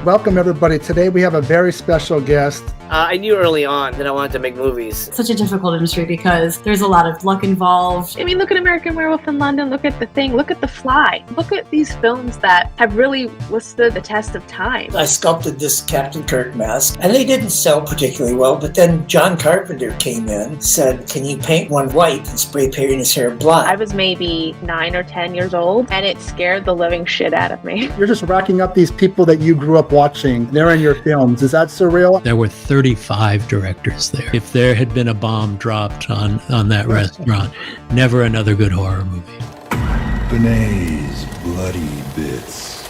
welcome everybody. Today we have a very special guest. I knew early on that I wanted to make movies. It's such a difficult industry because there's a lot of luck involved. I mean, look at American Werewolf in London, look at The Thing, look at The Fly. Look at these films that have really withstood the test of time. I sculpted this Captain Kirk mask, and they didn't sell particularly well, but then John Carpenter came in, said, can you paint one white and spray paint his hair black? I was maybe 9 or 10 years old, and it scared the living shit out of me. You're just racking up these people that you grew up watching. They're in your films. Is that surreal? There were 35 directors there. If there had been a bomb dropped on that restaurant, never another good horror movie. Benet's Bloody Bits.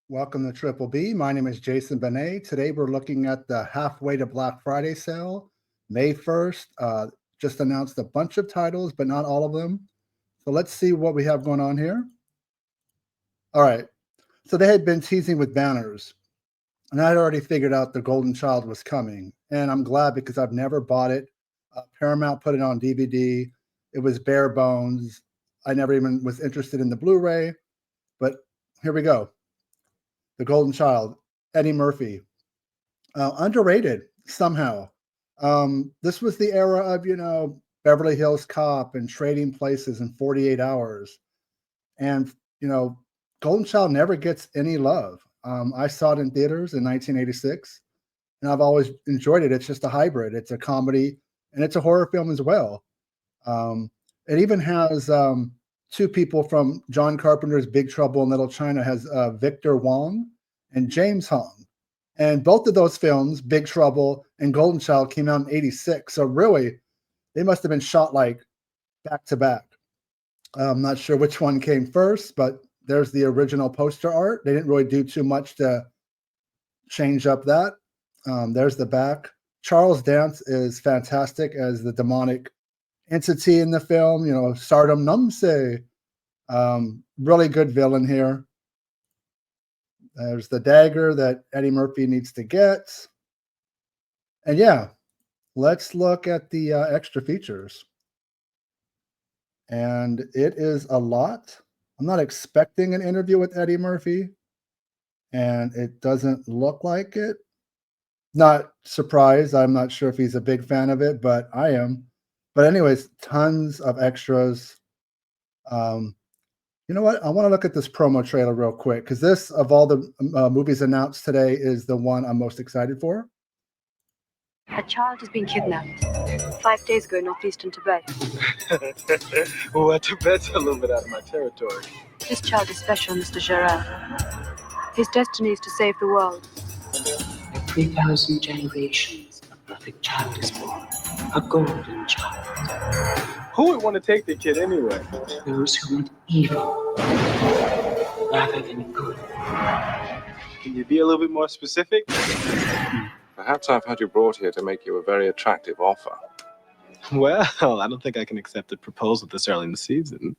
Welcome to Triple B. My name is Jason Benet. Today we're looking at the Halfway to Black Friday sale, May 1st. Just announced a bunch of titles, but not all of them. So let's see what we have going on here. All right. So they had been teasing with banners, and I'd already figured out The Golden Child was coming. And I'm glad because I've never bought it. Paramount put it on DVD. It was bare bones. I never even was interested in the Blu-ray. But here we go. The Golden Child, Eddie Murphy. Underrated somehow. This was the era of, Beverly Hills Cop and Trading Places in 48 Hours. And, Golden Child never gets any love. I saw it in theaters in 1986, and I've always enjoyed it. It's just a hybrid. It's a comedy, and it's a horror film as well. It even has two people from John Carpenter's Big Trouble in Little China, has Victor Wong and James Hong. And both of those films, Big Trouble and Golden Child, came out in 86. So really, they must have been shot like back to back. I'm not sure which one came first, but there's the original poster art. They didn't really do too much to change up that. There's the back. Charles Dance is fantastic as the demonic entity in the film, Sardum Numse. Really good villain here. There's the dagger that Eddie Murphy needs to get. And yeah, let's look at the extra features. And it is a lot. I'm not expecting an interview with Eddie Murphy, and it doesn't look like it. Not surprised. I'm not sure if he's a big fan of it, but I am. But anyways, tons of extras. You know what? I want to look at this promo trailer real quick, because this, of all the movies announced today, is the one I'm most excited for. A child has been kidnapped 5 days ago in northeastern Tibet. Well, Tibet's a little bit out of my territory. This child is special, Mr. Gerard. His destiny is to save the world. Every 1,000 generations, a perfect child is born. A golden child. Who would want to take the kid anyway? Those who want evil rather than good. Can you be a little bit more specific? Perhaps I've had you brought here to make you a very attractive offer. Well, I don't think I can accept a proposal this early in the season.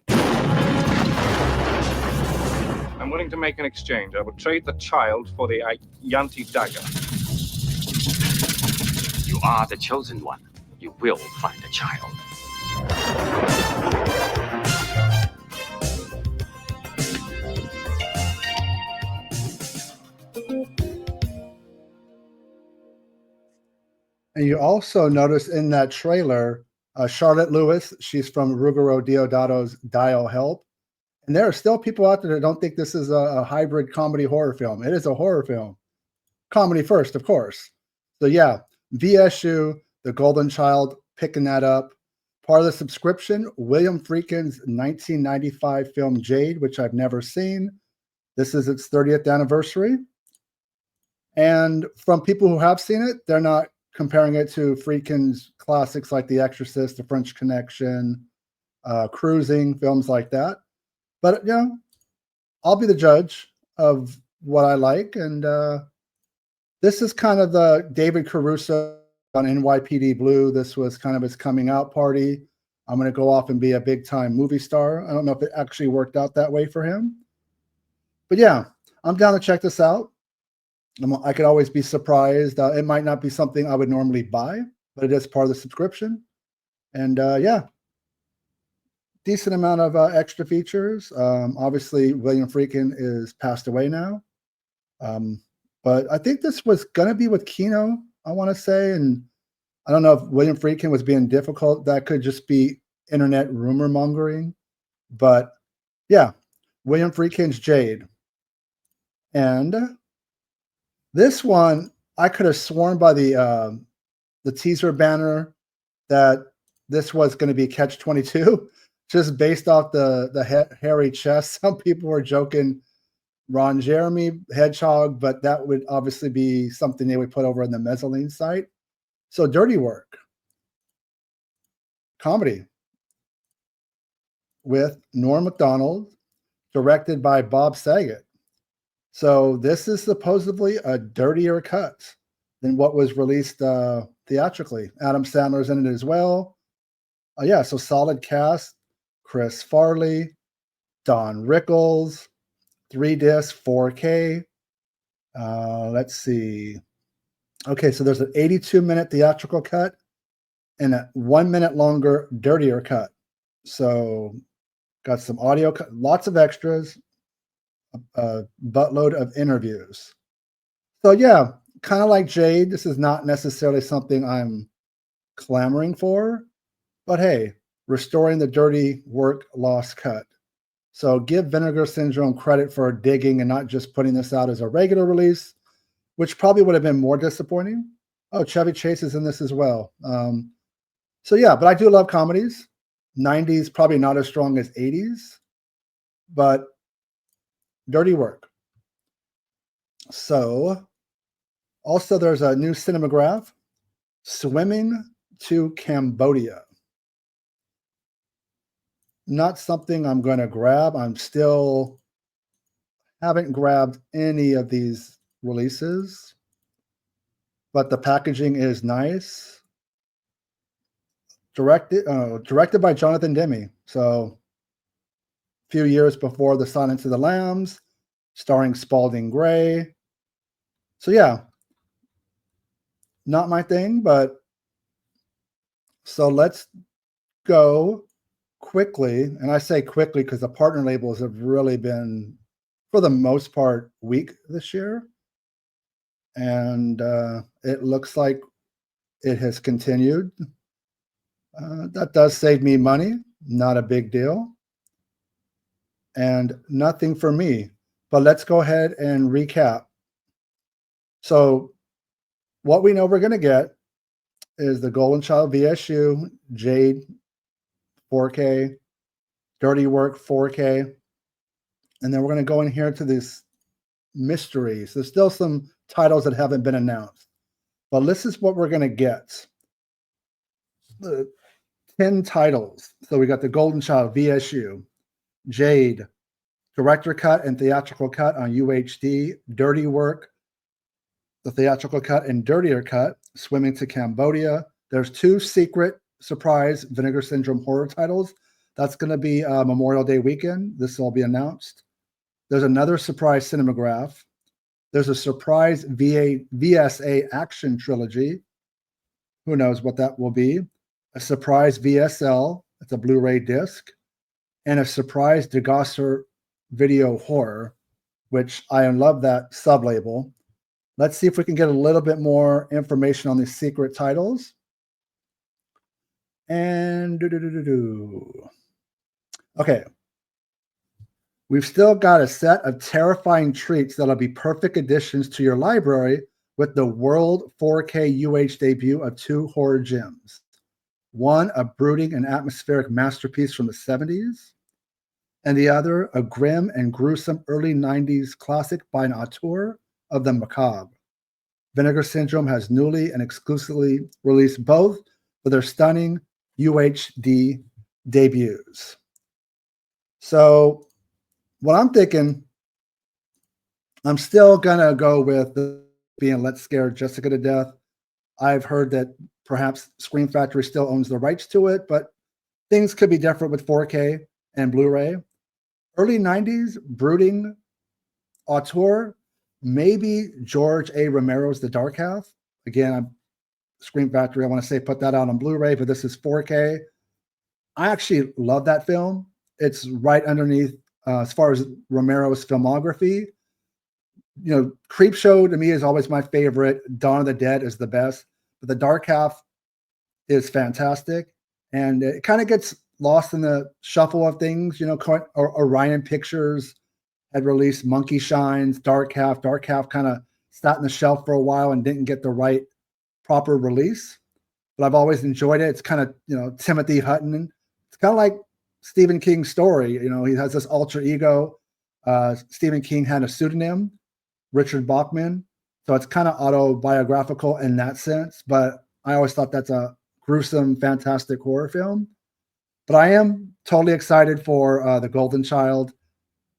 I'm willing to make an exchange. I will trade the child for the Yanti dagger. You are the chosen one. You will find a child. And you also notice in that trailer, Charlotte Lewis, she's from Ruggero Deodato's Dial Help. And there are still people out there that don't think this is a hybrid comedy horror film. It is a horror film. Comedy first, of course. So yeah, VSU, The Golden Child, picking that up. Part of the subscription, William Friedkin's 1995 film Jade, which I've never seen. This is its 30th anniversary. And from people who have seen it, they're not comparing it to Friedkin's classics like The Exorcist, The French Connection, Cruising, films like that. But, I'll be the judge of what I like. And this is kind of the David Caruso on NYPD Blue. This was kind of his coming out party. I'm going to go off and be a big time movie star. I don't know if it actually worked out that way for him. But yeah, I'm down to check this out. I could always be surprised. It might not be something I would normally buy, but it is part of the subscription. And yeah, decent amount of extra features. Obviously, William Friedkin is passed away now. But I think this was going to be with Kino, I want to say. And I don't know if William Friedkin was being difficult. That could just be internet rumor mongering. But yeah, William Friedkin's Jade. And this one, I could have sworn by the teaser banner that this was going to be Catch-22, just based off the hairy chest. Some people were joking Ron Jeremy Hedgehog, but that would obviously be something they would put over in the mezzanine site. So Dirty Work, comedy with Norm Macdonald, directed by Bob Saget. So this is supposedly a dirtier cut than what was released theatrically. Adam Sandler's in it as well. Yeah, so solid cast. Chris Farley, Don Rickles, 3-disc, 4K. Let's see. Okay, so there's an 82-minute theatrical cut and a 1 minute longer, dirtier cut. So got some audio, lots of extras, a buttload of interviews. So yeah, kind of like Jade, this is not necessarily something I'm clamoring for, but hey, restoring the dirty work lost cut. So give Vinegar Syndrome credit for digging and not just putting this out as a regular release, which probably would have been more disappointing. Oh, Chevy Chase is in this as well. So yeah, but I do love comedies. 90s, probably not as strong as 80s, but dirty work. So also there's a new cinematograph, Swimming to Cambodia. Not something I'm going to grab. I'm still haven't grabbed any of these releases, but the packaging is nice. Directed by Jonathan Demme. So a few years before The Silence of the Lambs, starring Spalding Gray. So yeah, not my thing, but so let's go quickly. And I say quickly because the partner labels have really been, for the most part, weak this year. And it looks like it has continued. That does save me money, not a big deal. And nothing for me. But let's go ahead and recap. So what we know we're going to get is the Golden Child VSU, Jade 4K, Dirty Work 4K. And then we're going to go in here to these mysteries. There's still some titles that haven't been announced. But this is what we're going to get. The 10 titles. So we got the Golden Child VSU, Jade, director cut and theatrical cut on UHD, Dirty Work, the theatrical cut and dirtier cut, Swimming to Cambodia. There's 2 secret surprise Vinegar Syndrome horror titles. That's going to be Memorial Day weekend. This will be announced. There's another surprise cinematograph. There's a surprise VSA action trilogy. Who knows what that will be? A surprise VSL. It's a Blu-ray disc. And a surprise DeGosser video horror, which I love that sublabel. Let's see if we can get a little bit more information on these secret titles. And okay. We've still got a set of terrifying treats that'll be perfect additions to your library with the World 4K UH debut of 2 horror gems. One, a brooding and atmospheric masterpiece from the 70s, and the other, a grim and gruesome early 90s classic by an auteur of the macabre. Vinegar Syndrome has newly and exclusively released both for their stunning UHD debuts. So what I'm thinking, I'm still going to go with being Let's Scare Jessica to Death. I've heard that perhaps Scream Factory still owns the rights to it, but things could be different with 4K and Blu-ray. Early 90s, brooding auteur, maybe George A. Romero's The Dark Half. Again, Scream Factory, I want to say put that out on Blu-ray, but this is 4K. I actually love that film. It's right underneath, as far as Romero's filmography, Creepshow to me is always my favorite. Dawn of the Dead is the best, but The Dark Half is fantastic, and it kind of gets lost in the shuffle of things. Orion Pictures had released Monkey Shines, Dark Half. Dark Half kind of sat on the shelf for a while and didn't get the right proper release, but I've always enjoyed it. It's kind of, Timothy Hutton. It's kind of like Stephen King's story. He has this alter ego. Stephen King had a pseudonym, Richard Bachman. So it's kind of autobiographical in that sense, but I always thought that's a gruesome, fantastic horror film. But I am totally excited for The Golden Child.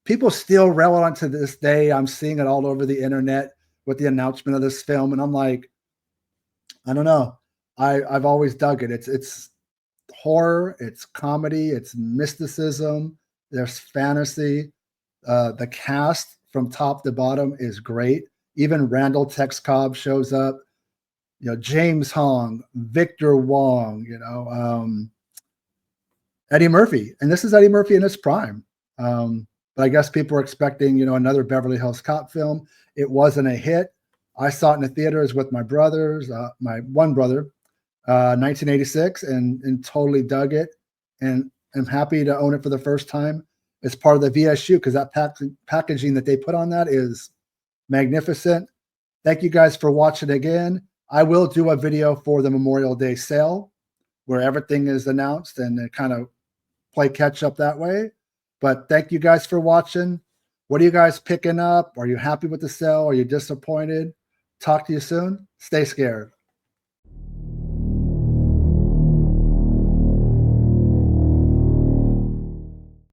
People still rail on to this day. I'm seeing it all over the internet with the announcement of this film, and I'm like, I don't know. I've always dug it. It's horror, it's comedy, it's mysticism, there's fantasy. The cast from top to bottom is great. Even Randall Tex Cobb shows up. James Hong, Victor Wong, Eddie Murphy. And this is Eddie Murphy in his prime. But I guess people are expecting, another Beverly Hills Cop film. It wasn't a hit. I saw it in the theaters with my brothers, my one brother, 1986, and totally dug it. And I'm happy to own it for the first time as part of the VSU, because that packaging that they put on that is magnificent. Thank you guys for watching again. I will do a video for the Memorial Day sale where everything is announced and kind of play catch up that way. But thank you guys for watching. What are you guys picking up? Are you happy with the sale? Are you disappointed? Talk to you soon. Stay scared.